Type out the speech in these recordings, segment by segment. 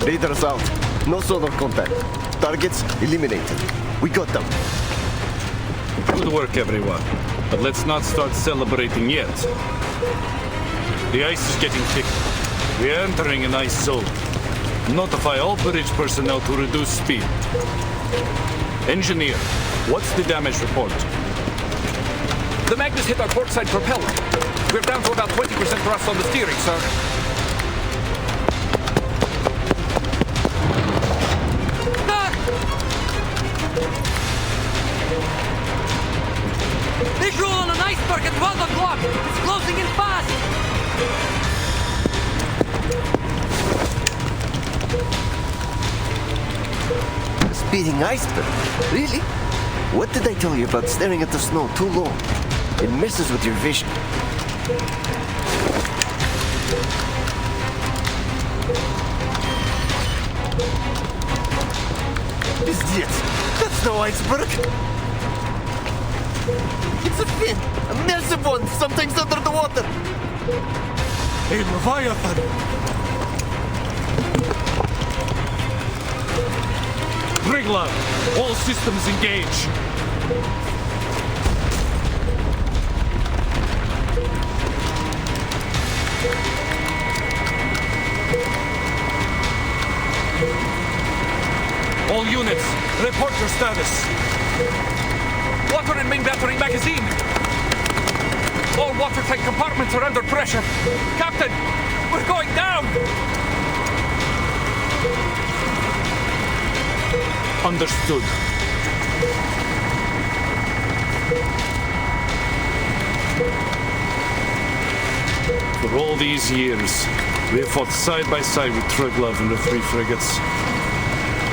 Raiders out. No solar contact. Targets eliminated. We got them. Good work, everyone. But let's not start celebrating yet. The ice is getting thicker. We are entering an ice zone. Notify all bridge personnel to reduce speed. Engineer, what's the damage report? The Magnus hit our portside propeller. We're down to about 20% thrust on the steering, sir. Ah! Visual on an iceberg at 12 o'clock! It's closing in fast! A speeding iceberg? Really? What did I tell you about staring at the snow too long? It messes with your vision. Idiot! That's no iceberg! It's a fin! A massive one, sometimes under the water! A Leviathan! Triglav, all systems engage. All units, report your status. Water in main battery magazine! All watertight compartments are under pressure. Captain, we're going down! Understood. For all these years, we have fought side by side with Triglav and the 3 frigates.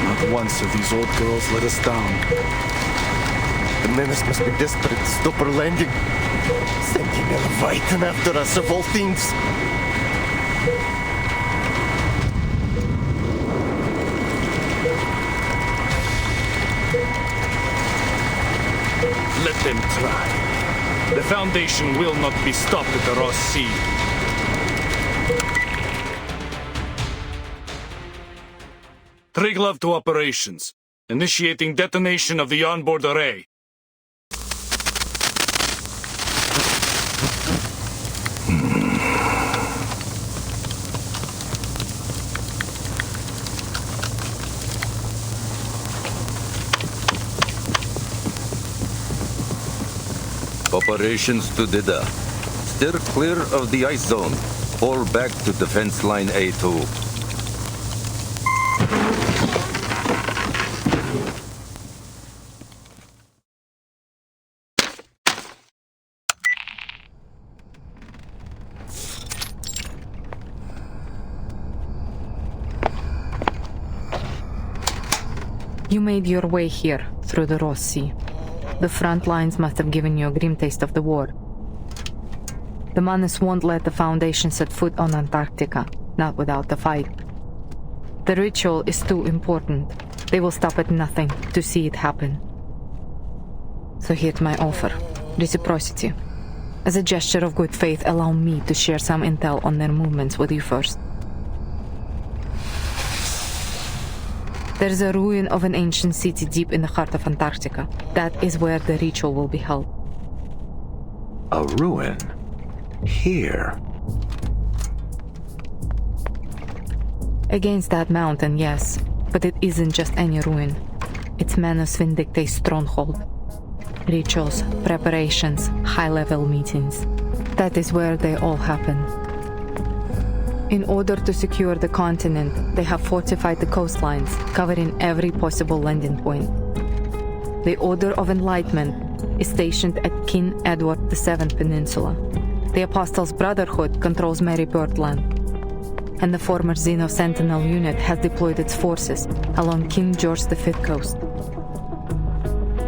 Not once have these old girls let us down. The menace must be desperate to stop our landing. Sending a Leviathan after us of all things. Let them try. The Foundation will not be stopped at the Ross Sea. Triglav to operations. Initiating detonation of the onboard array. Operations to Dida. Steer clear of the ice zone. Fall back to defense line A2. You made your way here, through the Ross Sea. The front lines must have given you a grim taste of the war. The Manus won't let the Foundation set foot on Antarctica, not without the fight. The ritual is too important. They will stop at nothing to see it happen. So here's my offer. Reciprocity. As a gesture of good faith, allow me to share some intel on their movements with you first. There's a ruin of an ancient city deep in the heart of Antarctica. That is where the ritual will be held. A ruin? Here? Against that mountain, yes. But it isn't just any ruin. It's Manus Vindictae's stronghold. Rituals, preparations, high-level meetings. That is where they all happen. In order to secure the continent, they have fortified the coastlines, covering every possible landing point. The Order of Enlightenment is stationed at King Edward VII Peninsula. The Apostles' Brotherhood controls Mary Birdland, and the former Xeno Sentinel unit has deployed its forces along King George V coast.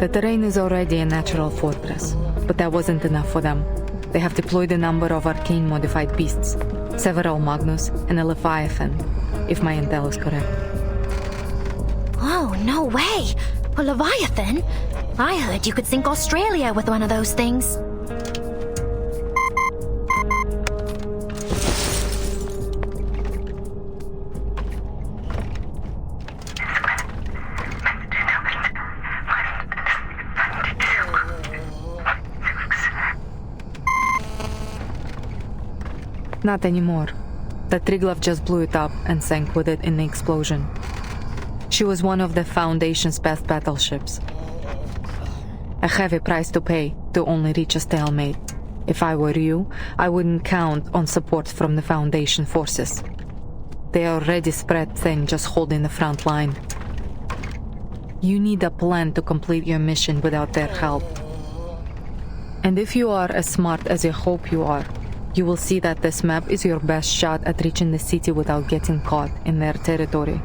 The terrain is already a natural fortress, but that wasn't enough for them. They have deployed a number of arcane-modified beasts, several Magnus and a Leviathan, if my intel is correct. Oh, no way! A Leviathan? I heard you could sink Australia with one of those things. Not anymore. The Triglav just blew it up and sank with it in the explosion. She was one of the Foundation's best battleships. A heavy price to pay to only reach a stalemate. If I were you, I wouldn't count on support from the Foundation forces. They are already spread thin, just holding the front line. You need a plan to complete your mission without their help. And if you are as smart as you hope you are, you will see that this map is your best shot at reaching the city without getting caught in their territory.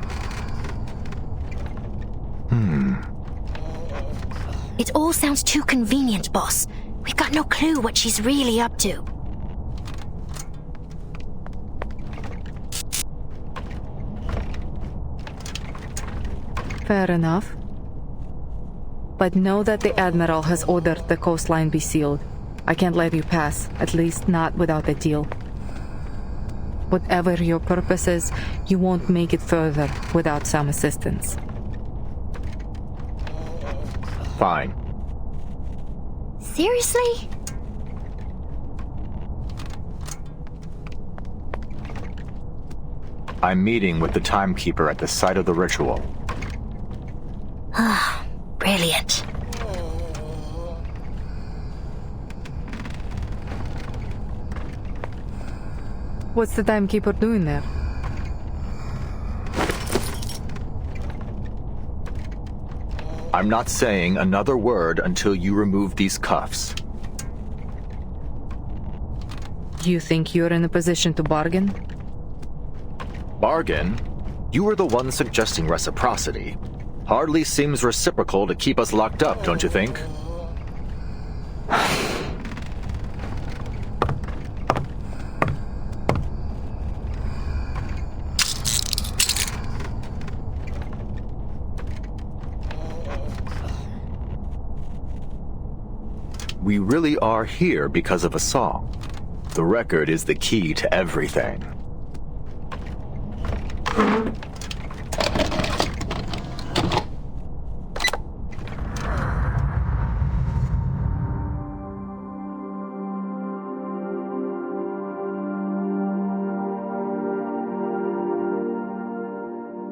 It all sounds too convenient, boss. We've got no clue what she's really up to. Fair enough. But know that the Admiral has ordered the coastline be sealed. I can't let you pass, at least not without a deal. Whatever your purpose is, you won't make it further without some assistance. Fine. Seriously? I'm meeting with the timekeeper at the site of the ritual. Brilliant. What's the timekeeper doing there? I'm not saying another word until you remove these cuffs. You think you're in a position to bargain? Bargain? You were the one suggesting reciprocity. Hardly seems reciprocal to keep us locked up, don't you think? We really are here because of a song. The record is the key to everything.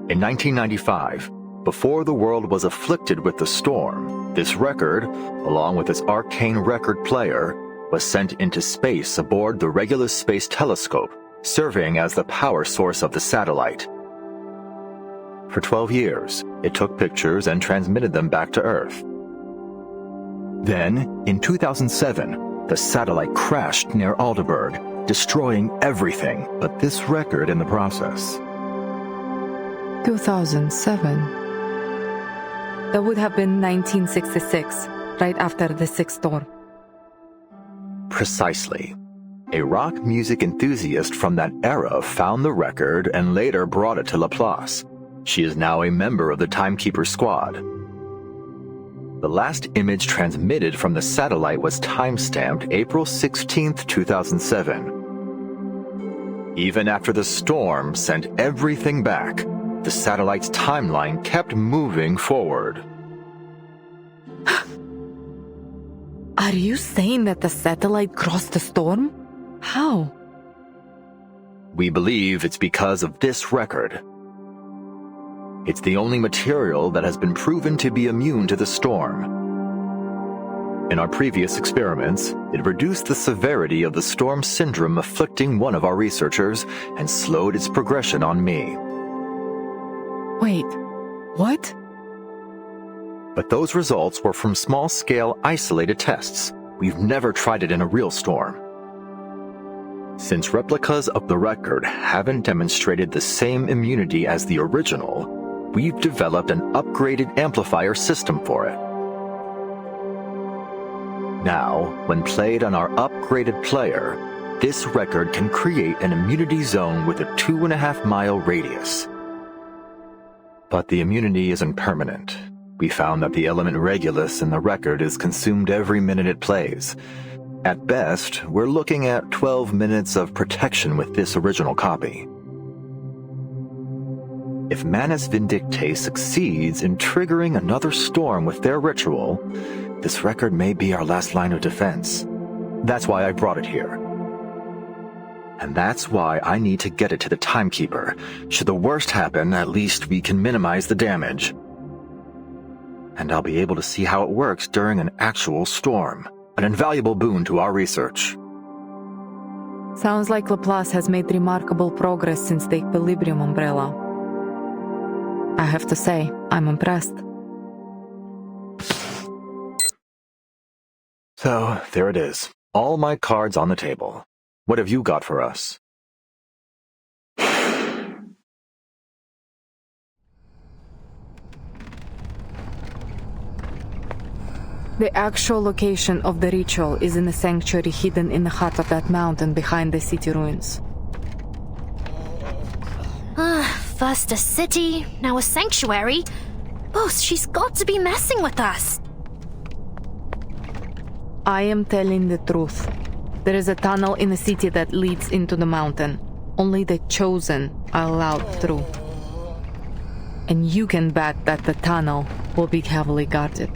In 1995, before the world was afflicted with the storm, this record, along with its arcane record player, was sent into space aboard the Regulus Space Telescope, serving as the power source of the satellite. For 12 years, it took pictures and transmitted them back to Earth. Then, in 2007, the satellite crashed near Aldeburgh, destroying everything but this record in the process. 2007. That would have been 1966, right after the sixth storm. Precisely. A rock music enthusiast from that era found the record and later brought it to Laplace. She is now a member of the Timekeeper Squad. The last image transmitted from the satellite was time-stamped April 16, 2007. Even after the storm sent everything back, the satellite's timeline kept moving forward. Are you saying that the satellite crossed the storm? How? We believe it's because of this record. It's the only material that has been proven to be immune to the storm. In our previous experiments, it reduced the severity of the storm syndrome afflicting one of our researchers and slowed its progression on me. Wait, what? But those results were from small-scale isolated tests. We've never tried it in a real storm. Since replicas of the record haven't demonstrated the same immunity as the original, we've developed an upgraded amplifier system for it. Now, when played on our upgraded player, this record can create an immunity zone with a 2.5-mile radius. But the immunity isn't permanent. We found that the element Regulus in the record is consumed every minute it plays. At best, we're looking at 12 minutes of protection with this original copy. If Manus Vindictae succeeds in triggering another storm with their ritual, this record may be our last line of defense. That's why I brought it here. And that's why I need to get it to the timekeeper. Should the worst happen, at least we can minimize the damage. And I'll be able to see how it works during an actual storm. An invaluable boon to our research. Sounds like Laplace has made remarkable progress since the equilibrium umbrella. I have to say, I'm impressed. So, there it is. All my cards on the table. What have you got for us? The actual location of the ritual is in a sanctuary hidden in the heart of that mountain behind the city ruins. First a city, now a sanctuary. Boss, she's got to be messing with us. I am telling the truth. There is a tunnel in the city that leads into the mountain. Only the chosen are allowed through. And you can bet that the tunnel will be heavily guarded.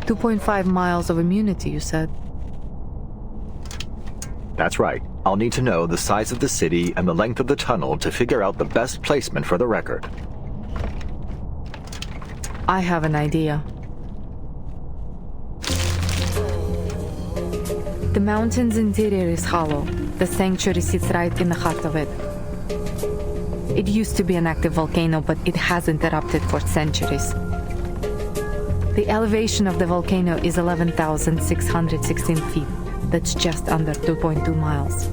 .5 miles of immunity, you said? That's right. I'll need to know the size of the city and the length of the tunnel to figure out the best placement for the record. I have an idea. The mountain's interior is hollow. The sanctuary sits right in the heart of it. It used to be an active volcano, but it hasn't erupted for centuries. The elevation of the volcano is 11,616 feet. That's just under 2.2 miles.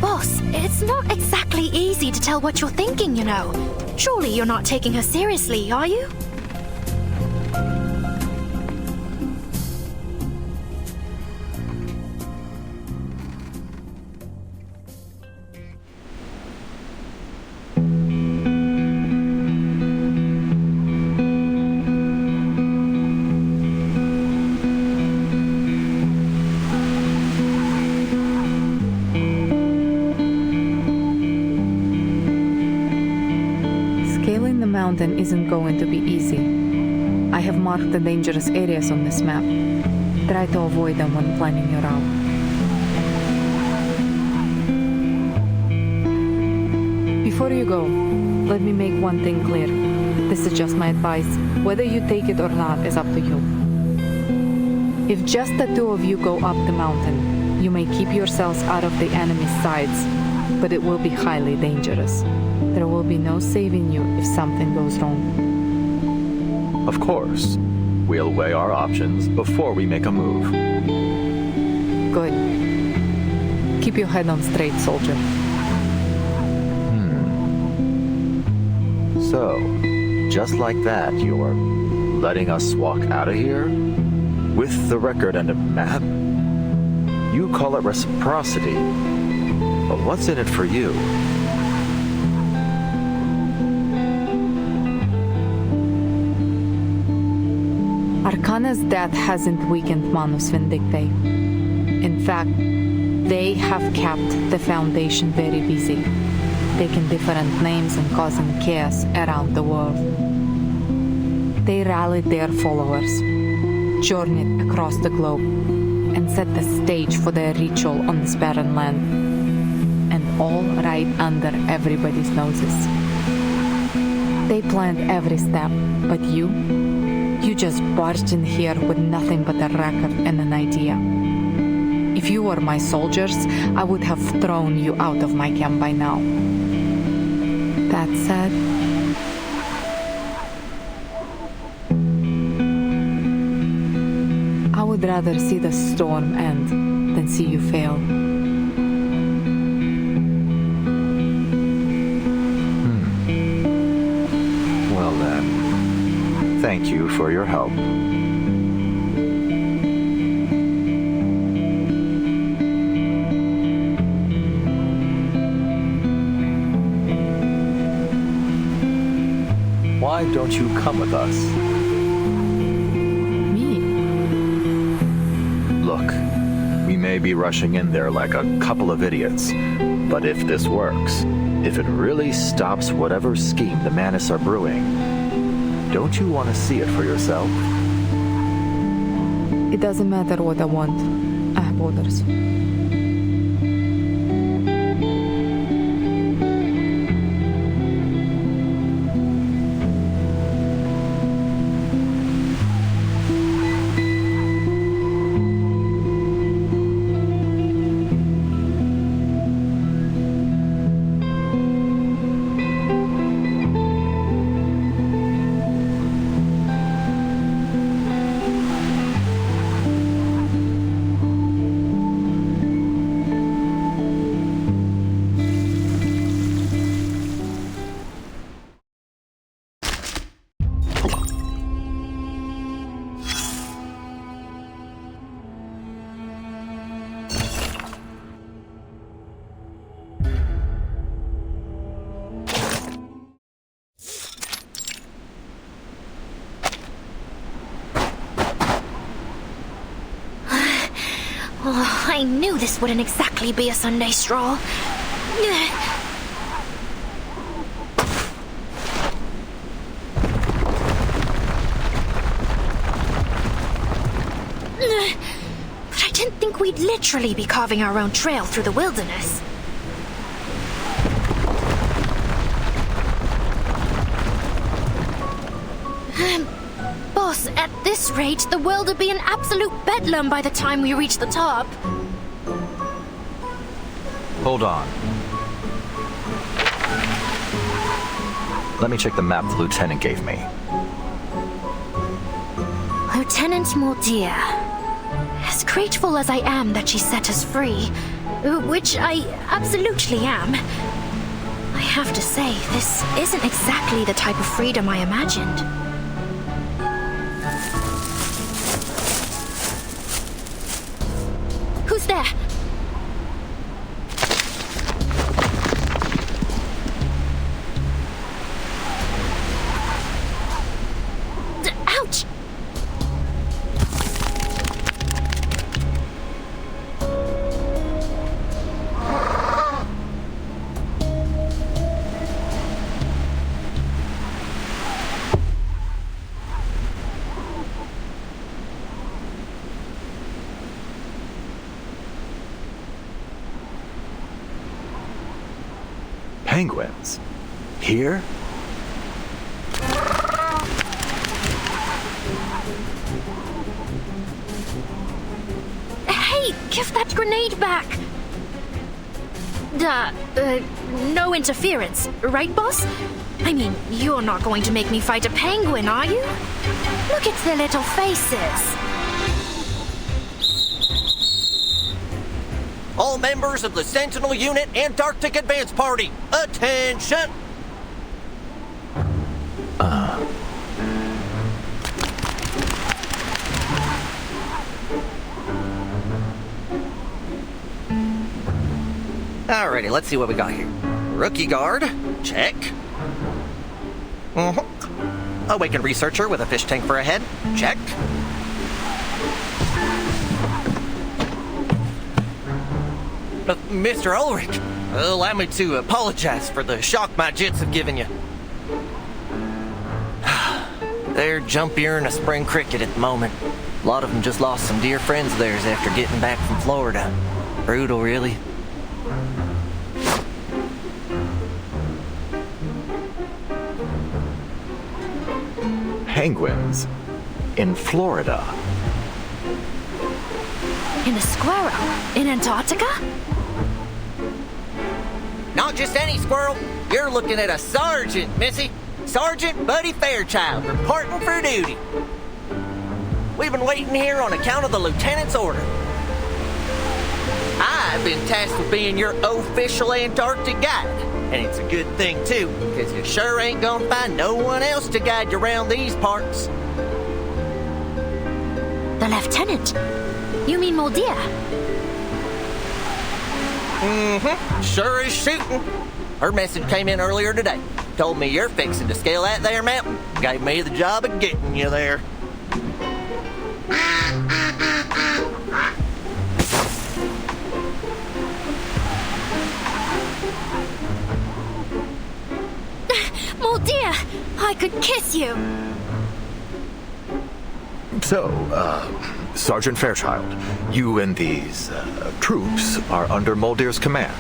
Boss, it's not exactly easy to tell what you're thinking, you know. Surely you're not taking her seriously, are you? Mountain isn't going to be easy. I have marked the dangerous areas on this map. Try to avoid them when planning your route. Before you go, let me make one thing clear. This is just my advice. Whether you take it or not is up to you. If just the two of you go up the mountain, you may keep yourselves out of the enemy's sides, but it will be highly dangerous. There will be no saving you if something goes wrong. Of course. We'll weigh our options before we make a move. Good. Keep your head on straight, soldier. So, just like that, you're letting us walk out of here? With the record and a map? You call it reciprocity. But what's in it for you? Arcana's death hasn't weakened Manus Vindictae. In fact, they have kept the Foundation very busy, taking different names and causing chaos around the world. They rallied their followers, journeyed across the globe, and set the stage for their ritual on this barren land. And all right under everybody's noses. They planned every step, but you just barged in here with nothing but a record and an idea. If you were my soldiers, I would have thrown you out of my camp by now. That said, I would rather see the storm end than see you fail. Well then, thank you for your help. Why don't you come with us? me? Look, We may be rushing in there like a couple of idiots, but if this works, if it really stops whatever scheme the Manus are brewing, don't you want to see it for yourself? It doesn't matter what I want. I have orders. Oh, I knew this wouldn't exactly be a Sunday stroll. But I didn't think we'd literally be carving our own trail through the wilderness. Boss, at this rate, the world will be an absolute bedlam by the time we reach the top. Hold on. Let me check the map the lieutenant gave me. Lieutenant Mordia. As grateful as I am that she set us free, which I absolutely am, I have to say, this isn't exactly the type of freedom I imagined. Who's there? Ouch! Penguins? Here? Hey, give that grenade back! No interference, right, boss? I mean, you're not going to make me fight a penguin, are you? Look at their little faces. All members of the Sentinel Unit Antarctic Advance Party, attention! Alrighty, let's see what we got here. Rookie guard, check. Awakened researcher with a fish tank for a head, check. Mr. Ulrich, allow me to apologize for the shock my jets have given you. They're jumpier than a spring cricket at the moment. A lot of them just lost some dear friends of theirs after getting back from Florida. Brutal, really. Penguins? In Florida? In a squirrel? In Antarctica? Not just any squirrel. You're looking at a sergeant, Missy. Sergeant Buddy Fairchild, reporting for duty. We've been waiting here on account of the lieutenant's order. I've been tasked with being your official Antarctic guide. And it's a good thing, too, because you sure ain't gonna find no one else to guide you around these parts. The lieutenant? You mean Mordia? Sure is shooting. Her message came in earlier today. Told me you're fixing to scale that there mountain. Gave me the job of getting you there. kiss you. So, Sergeant Fairchild, you and these troops are under Muldear's command.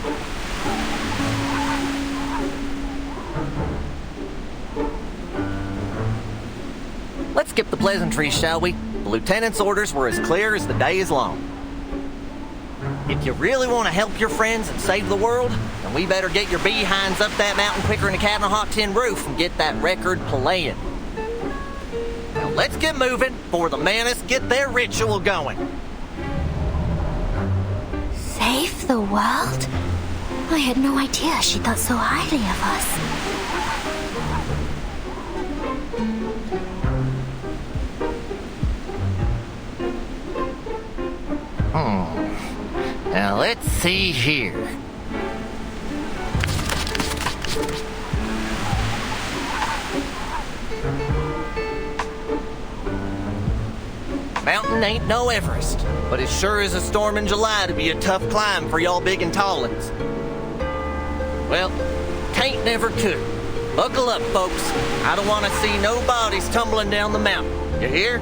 Let's skip the pleasantries, shall we? The lieutenant's orders were as clear as the day is long. If you really want to help your friends and save the world, then we better get your behinds up that mountain quicker than a cat on a hot tin roof and get that record playing. Now let's get moving before the Menace get their ritual going. Save the world? I had no idea she thought so highly of us. Now let's see here. Mountain ain't no Everest, but it sure is a storm in July to be a tough climb for y'all big and tallins. Well, tain't never could. Buckle up, folks. I don't want to see no bodies tumbling down the mountain. You hear?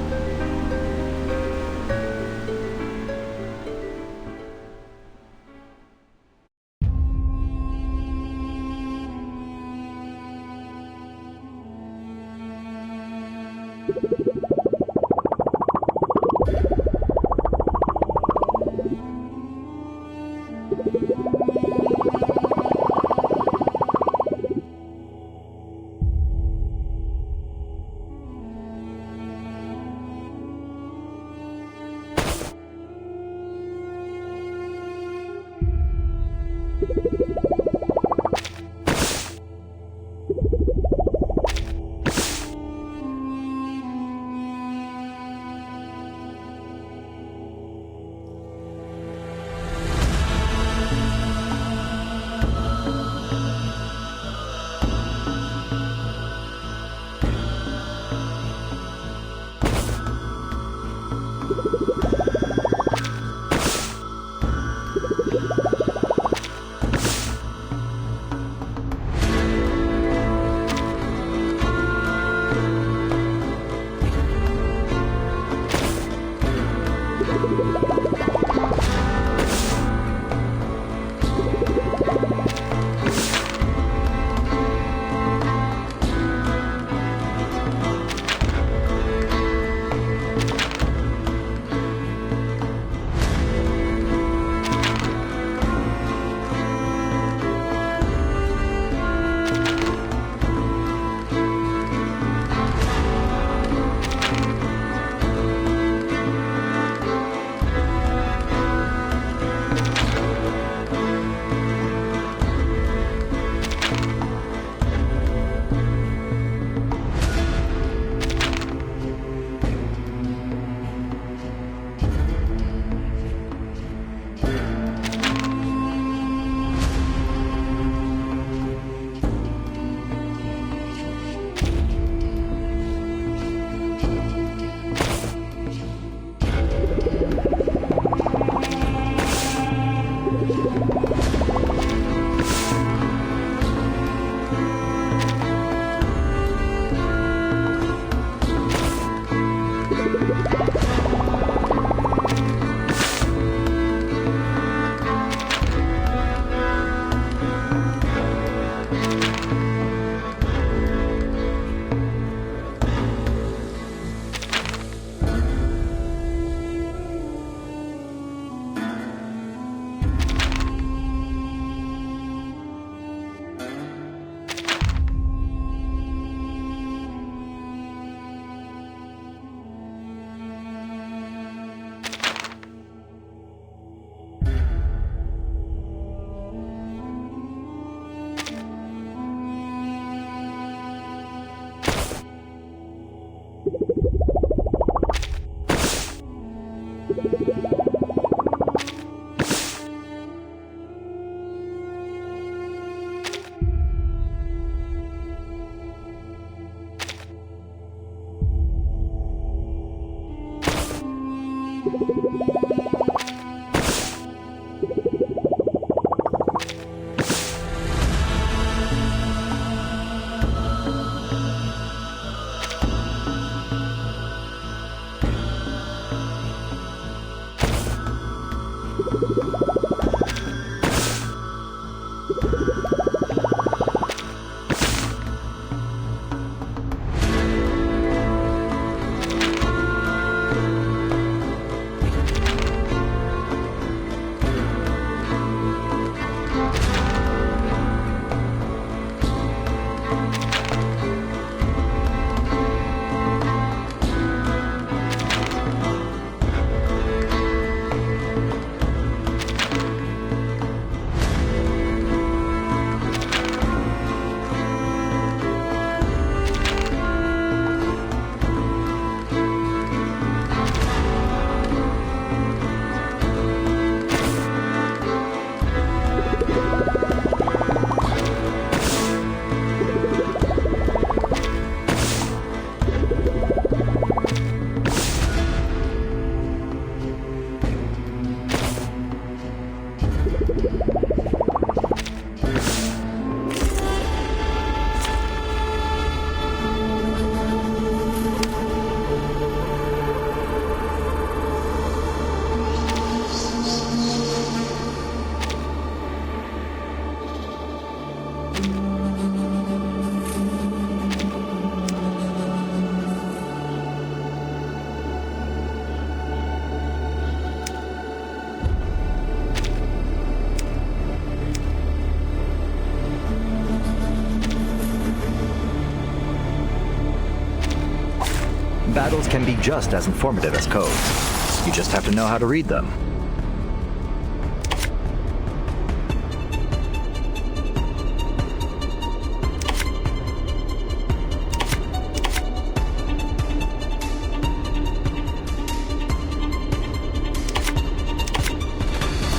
Battles can be just as informative as codes. You just have to know how to read them.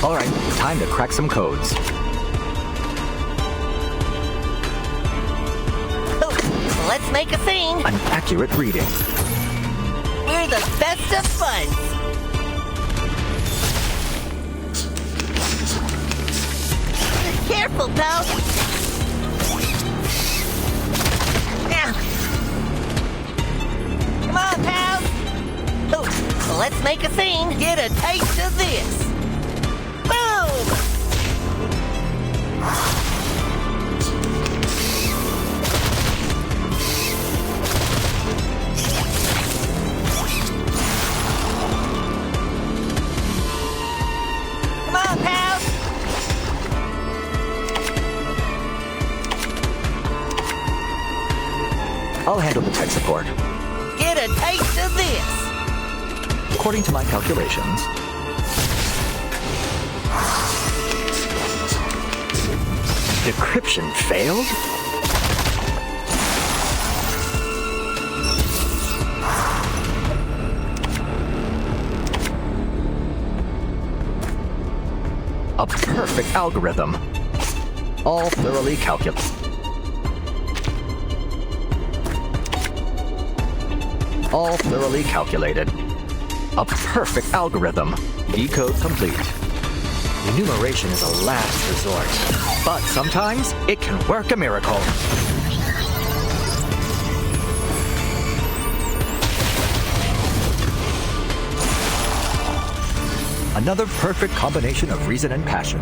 All right, time to crack some codes. Let's make a scene. An accurate reading. We're the best of buds. Careful, pal. Now. Come on, pal. Oh, let's make a scene. Get a taste of this. Boom! I'll handle the tech support. Get a taste of this. According to my calculations, decryption failed? A perfect algorithm. All thoroughly calculated. All thoroughly calculated. A perfect algorithm. Decode complete. Enumeration is a last resort, but sometimes it can work a miracle. Another perfect combination of reason and passion.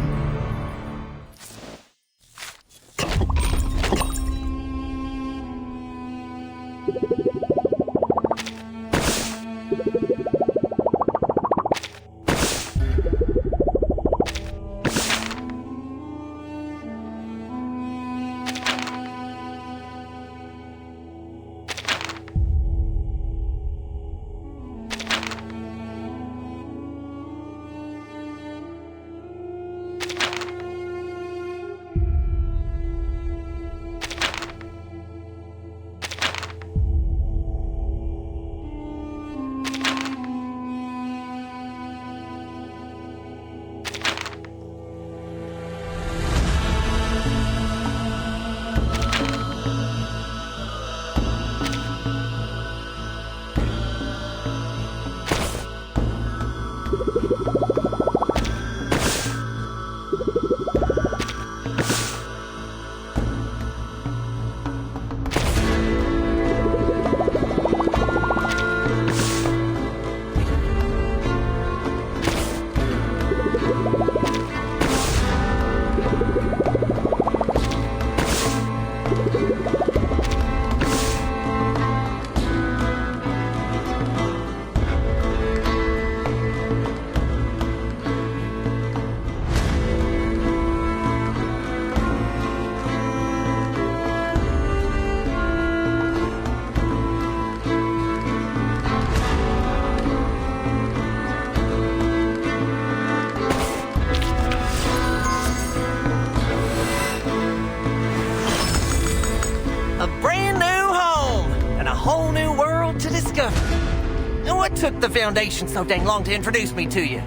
took the Foundation so dang long to introduce me to you?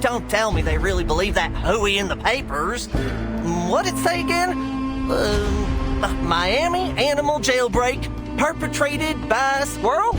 Don't tell me they really believe that hooey in the papers. What'd it say again? Miami animal jailbreak perpetrated by a squirrel?